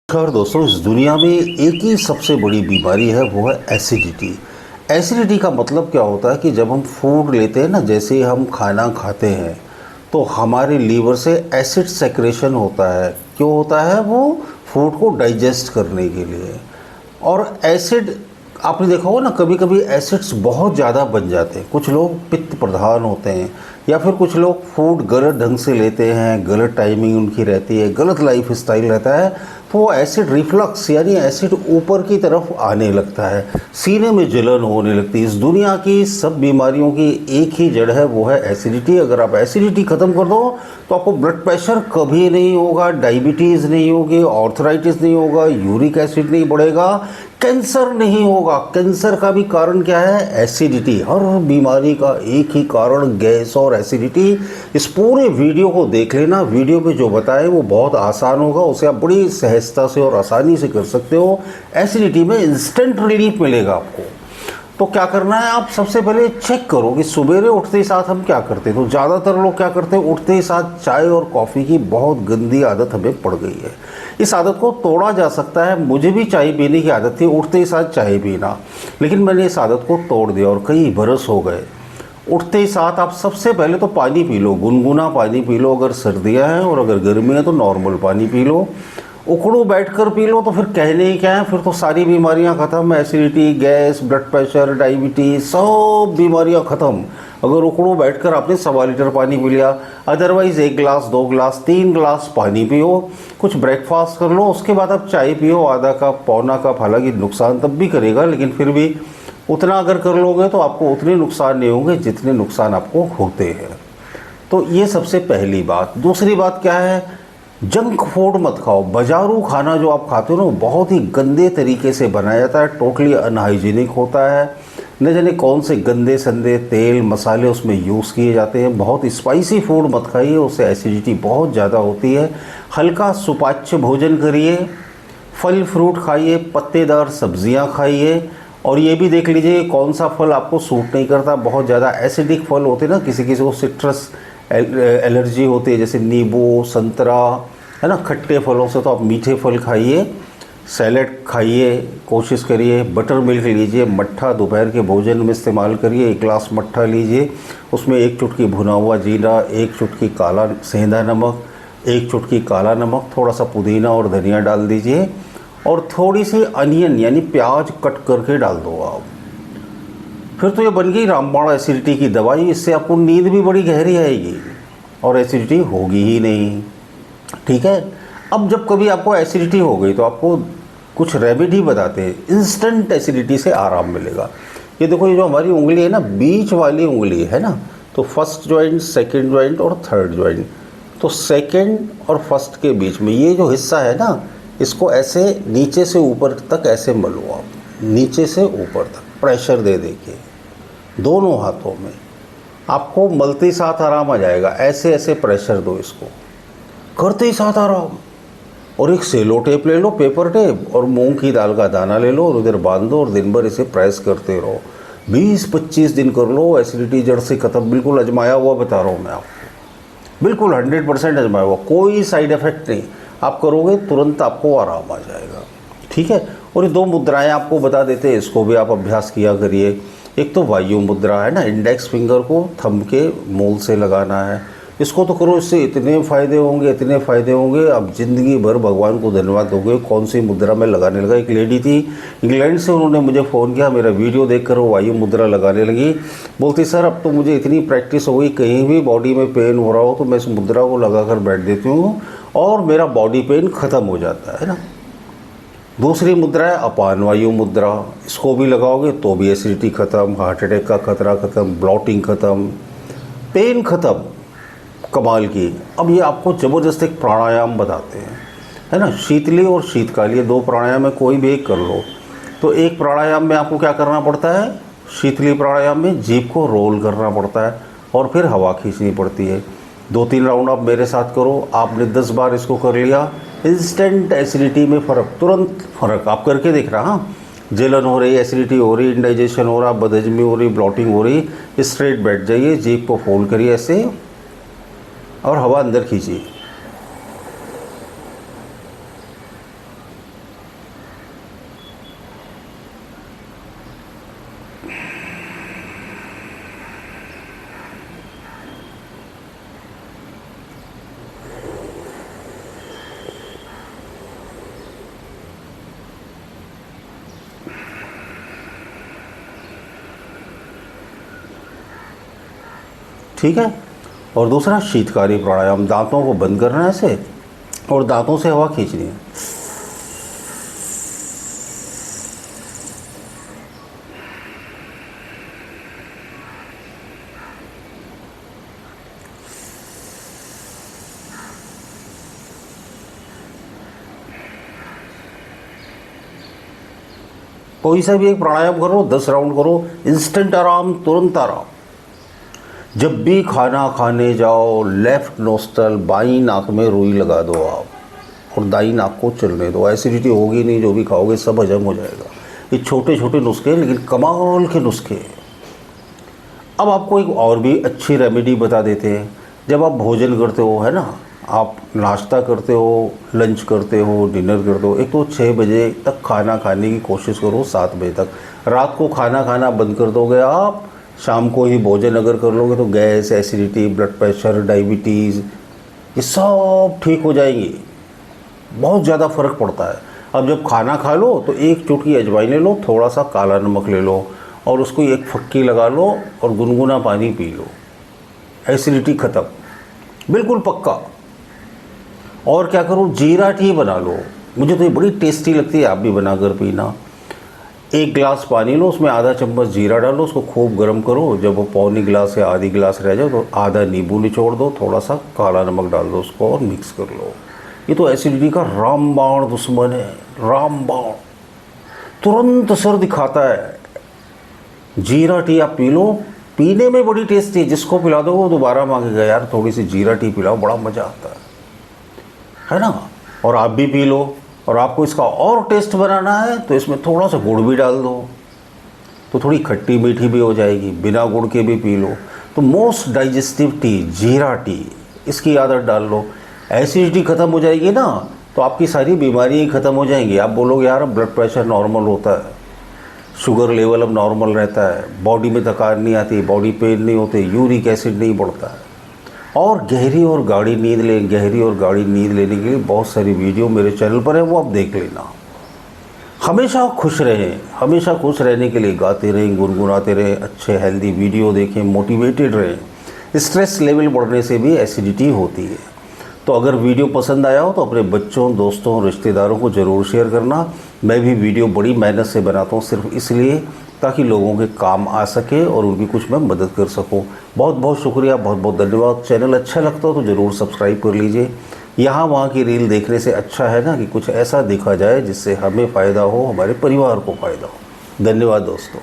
नमस्कार दोस्तों, इस दुनिया में एक ही सबसे बड़ी बीमारी है, वो है एसिडिटी। एसिडिटी का मतलब क्या होता है कि जब हम फूड लेते हैं ना, जैसे ही हम खाना खाते हैं तो हमारे लीवर से एसिड सेक्रेशन होता है। क्यों होता है? वो फूड को डाइजेस्ट करने के लिए। और एसिड, आपने देखा होगा ना, कभी कभी एसिड्स बहुत ज़्यादा बन जाते हैं। कुछ लोग पित्त प्रधान होते हैं, या फिर कुछ लोग फूड गलत ढंग से लेते हैं, गलत टाइमिंग उनकी रहती है, गलत लाइफ स्टाइल रहता है, तो वो एसिड रिफ्लक्स यानी एसिड ऊपर की तरफ आने लगता है, सीने में जलन होने लगती है। इस दुनिया की सब बीमारियों की एक ही जड़ है, वो है एसिडिटी। अगर आप एसिडिटी ख़त्म कर दो तो आपको ब्लड प्रेशर कभी नहीं होगा, डायबिटीज़ नहीं होगी, ऑर्थराइटिस नहीं होगा, यूरिक एसिड नहीं बढ़ेगा, कैंसर नहीं होगा। कैंसर का भी कारण क्या है? एसिडिटी। हर बीमारी का एक ही कारण गैस और एसिडिटी। इस पूरे वीडियो को देख लेना, वीडियो पे जो बताए वो बहुत आसान होगा, उसे आप बड़ी सहजता से और आसानी से कर सकते हो। एसिडिटी में इंस्टेंट रिलीफ मिलेगा आपको। तो क्या करना है, आप सबसे पहले चेक करो कि सवेरे उठते ही साथ हम क्या करते हैं। तो ज़्यादातर लोग क्या करते हैं, उठते ही साथ चाय और कॉफ़ी की बहुत गंदी आदत हमें पड़ गई है। इस आदत को तोड़ा जा सकता है। मुझे भी चाय पीने की आदत थी, उठते ही साथ चाय पीना, लेकिन मैंने इस आदत को तोड़ दिया और कई बरस हो गए। उठते ही साथ आप सबसे पहले तो पानी पी लो, गुनगुना पानी पी लो। अगर सर्दियाँ हैं और अगर गर्मी है तो नॉर्मल पानी पी लो। उखड़ू बैठकर पी लो तो फिर कहने ही क्या है, फिर तो सारी बीमारियां खत्म। Acidity, gas, blood pressure, diabetes, सब बीमारियां खत्म अगर उखड़ू बैठकर आपने 1.25 लीटर पानी पी लिया। अदरवाइज 1 गिलास, 2 गिलास, 3 गिलास पानी पियो, कुछ ब्रेकफास्ट कर लो, उसके बाद आप चाय पियो आधा कप, पौना कप। हालांकि नुकसान तब भी करेगा, लेकिन फिर भी उतना अगर कर लोगे तो आपको उतने नुकसान नहीं होंगे जितने नुकसान आपको होते हैं। तो ये सबसे पहली बात। दूसरी बात क्या है, जंक फूड मत खाओ। बाजारू खाना जो आप खाते हो ना, बहुत ही गंदे तरीके से बनाया जाता है, टोटली अनहाइजीनिक होता है। न जाने कौन से गंदे संदे तेल मसाले उसमें यूज़ किए जाते हैं। बहुत स्पाइसी फूड मत खाइए, उससे एसिडिटी बहुत ज़्यादा होती है। हल्का सुपाच्य भोजन करिए, फल फ्रूट खाइए, पत्तेदार सब्जियां खाइए। और ये भी देख लीजिए कौन सा फल आपको सूट नहीं करता। बहुत ज़्यादा एसिडिक फल होते हैं ना, किसी किसी को सिट्रस एलर्जी होती है, जैसे नींबू, संतरा, है ना। खट्टे फलों से तो आप मीठे फल खाइए, सैलेड खाइए, कोशिश करिए। बटर मिल्क लीजिए, मट्ठा दोपहर के भोजन में इस्तेमाल करिए। 1 गिलास मट्ठा लीजिए, उसमें 1 चुटकी भुना हुआ जीरा, 1 चुटकी काला सेंधा नमक, 1 चुटकी काला नमक, थोड़ा सा पुदीना और धनिया डाल दीजिए, और थोड़ी सी अनियन यानी प्याज कट करके डाल दो आप। फिर तो ये बन गई रामबाण एसिडिटी की दवाई। इससे आपको नींद भी बड़ी गहरी आएगी और एसिडिटी होगी ही नहीं। ठीक है। अब जब कभी आपको एसिडिटी हो गई तो आपको कुछ रेमेडी बताते हैं, इंस्टेंट एसिडिटी से आराम मिलेगा। ये देखो, ये जो हमारी उंगली है ना, बीच वाली उंगली है ना, तो फर्स्ट जॉइंट, सेकंड जॉइंट और थर्ड जॉइंट, तो सेकंड और फर्स्ट के बीच में ये जो हिस्सा है ना, इसको ऐसे नीचे से ऊपर तक ऐसे मलो आप, नीचे से ऊपर तक प्रेशर दे के दोनों हाथों में। आपको मलते ही साथ आराम आ जाएगा। ऐसे ऐसे प्रेशर दो इसको, करते ही साथ आराम। और एक सेलो टेप ले लो, पेपर टेप, और मूंग की दाल का दाना ले लो और उधर बांध दो और दिन भर इसे प्रेस करते रहो। 20-25 दिन कर लो, एसिडिटी जड़ से खत्म। बिल्कुल अजमाया हुआ बता रहा हूँ मैं आपको, बिल्कुल 100% अजमाया हुआ, कोई साइड इफेक्ट नहीं। आप करोगे तुरंत आपको आराम आ जाएगा। ठीक है। और ये 2 मुद्राएं आपको बता देते हैं, इसको भी आप अभ्यास किया करिए। एक तो वायु मुद्रा है ना, इंडेक्स फिंगर को थंब के मूल से लगाना है। इसको तो करो, इससे इतने फ़ायदे होंगे, इतने फ़ायदे होंगे, अब ज़िंदगी भर भगवान को धन्यवाद दोगे। कौन सी मुद्रा में लगाने लगा। एक लेडी थी इंग्लैंड से, उन्होंने मुझे फ़ोन किया, मेरा वीडियो देखकर वो वायु मुद्रा लगाने लगी। बोलती सर अब तो मुझे इतनी प्रैक्टिस हो गई, कहीं भी बॉडी में पेन हो रहा हो तो मैं इस मुद्रा को लगा कर बैठ देती हूँ और मेरा बॉडी पेन ख़त्म हो जाता है ना। दूसरी मुद्रा है अपान वायु मुद्रा। इसको भी लगाओगे तो भी एसिडिटी खत्म, हार्ट अटैक का खतरा खत्म, ब्लॉटिंग खत्म, पेन खत्म। कमाल की। अब ये आपको ज़बरदस्त एक प्राणायाम बताते हैं, है ना। शीतली और शीतकाली, ये 2 प्राणायाम में कोई भी एक कर लो। तो एक प्राणायाम में आपको क्या करना पड़ता है, शीतली प्राणायाम में जीभ को रोल करना पड़ता है और फिर हवा खींचनी पड़ती है। 2-3 राउंड आप मेरे साथ करो। आपने 10 बार इसको कर लिया, इंस्टेंट एसिडिटी में फ़र्क, तुरंत फ़र्क। आप करके देख रहा। हाँ, जलन हो रही, एसिडिटी हो रही, इंडाइजेशन हो रहा, बदहजमी हो रही, ब्लॉटिंग हो रही, स्ट्रेट बैठ जाइए, जीभ को फोल्ड करिए ऐसे और हवा अंदर खींचिए। ठीक है। और दूसरा शीतकारी प्राणायाम, दांतों को बंद करना है ऐसे और दांतों से हवा खींचनी है। कोई सा भी एक प्राणायाम करो, 10 राउंड करो, इंस्टेंट आराम, तुरंत आराम। जब भी खाना खाने जाओ, लेफ्ट नोस्ट्रल बाई नाक में रुई लगा दो आप और दाई नाक को चलने दो। एसिडिटी होगी नहीं, जो भी खाओगे सब हजम हो जाएगा। ये छोटे छोटे नुस्खे हैं लेकिन कमाल के नुस्खे हैं। अब आपको एक और भी अच्छी रेमेडी बता देते हैं। जब आप भोजन करते हो, है ना, आप नाश्ता करते हो, लंच करते हो, डिनर करते हो, एक तो 6 बजे तक खाना खाने की कोशिश करो, 7 बजे तक। रात को खाना खाना बंद कर दोगे आप, शाम को ही भोजन अगर कर लोगे तो gas, acidity, blood pressure, diabetes ये सब ठीक हो जाएंगी। बहुत ज़्यादा फ़र्क पड़ता है। अब जब खाना खा लो तो एक चुटकी अजवाइन ले लो, थोड़ा सा काला नमक ले लो और उसको एक फक्की लगा लो और गुनगुना पानी पी लो, एसिडिटी ख़त्म, बिल्कुल पक्का। और क्या करो, जीरा टी बना लो। मुझे तो ये बड़ी टेस्टी लगती है, आप भी बनाकर पीना। 1 गिलास पानी लो, उसमें आधा चम्मच जीरा डालो, उसको खूब गर्म करो। जब वो पौनी गिलास या आधी गिलास रह जाए तो आधा नींबू निचोड़ दो, थोड़ा सा काला नमक डाल दो उसको और मिक्स कर लो। ये तो एसिडिटी का रामबाण दुश्मन है, रामबाण, तुरंत असर दिखाता है। जीरा टी आप पी लो, पीने में बड़ी टेस्टी है। जिसको पिला दो वो दोबारा मांगेगा, यार थोड़ी सी जीरा टी पिलाओ, बड़ा मज़ा आता है ना। और आप भी पी लो। और आपको इसका और टेस्ट बनाना है तो इसमें थोड़ा सा गुड़ भी डाल दो, तो थोड़ी खट्टी मीठी भी हो जाएगी। बिना गुड़ के भी पी लो। तो मोस्ट डाइजेस्टिव टी जीरा टी, इसकी आदत डाल लो। एसिडिटी ख़त्म हो जाएगी ना तो आपकी सारी बीमारियाँ ही ख़त्म हो जाएंगी। आप बोलोगे यार अब ब्लड प्रेशर नॉर्मल होता है, शुगर लेवल अब नॉर्मल रहता है, बॉडी में थकान नहीं आती, बॉडी पेन नहीं होते, यूरिक एसिड नहीं बढ़ता है। और गहरी और गाढ़ी नींद लेने के लिए बहुत सारी वीडियो मेरे चैनल पर है, वो आप देख लेना। हमेशा खुश रहें, हमेशा खुश रहने के लिए गाते रहें, गुनगुनाते रहें, अच्छे हेल्दी वीडियो देखें, मोटिवेटेड रहें। स्ट्रेस लेवल बढ़ने से भी एसिडिटी होती है। तो अगर वीडियो पसंद आया हो तो अपने बच्चों, दोस्तों, रिश्तेदारों को ज़रूर शेयर करना। मैं भी वीडियो बड़ी मेहनत से बनाता हूँ सिर्फ इसलिए ताकि लोगों के काम आ सके और उनकी कुछ मैं मदद कर सकूं। बहुत बहुत शुक्रिया, बहुत बहुत धन्यवाद। चैनल अच्छा लगता हो तो ज़रूर सब्सक्राइब कर लीजिए। यहाँ वहाँ की रील देखने से अच्छा है ना कि कुछ ऐसा देखा जाए जिससे हमें फ़ायदा हो, हमारे परिवार को फ़ायदा हो। धन्यवाद दोस्तों।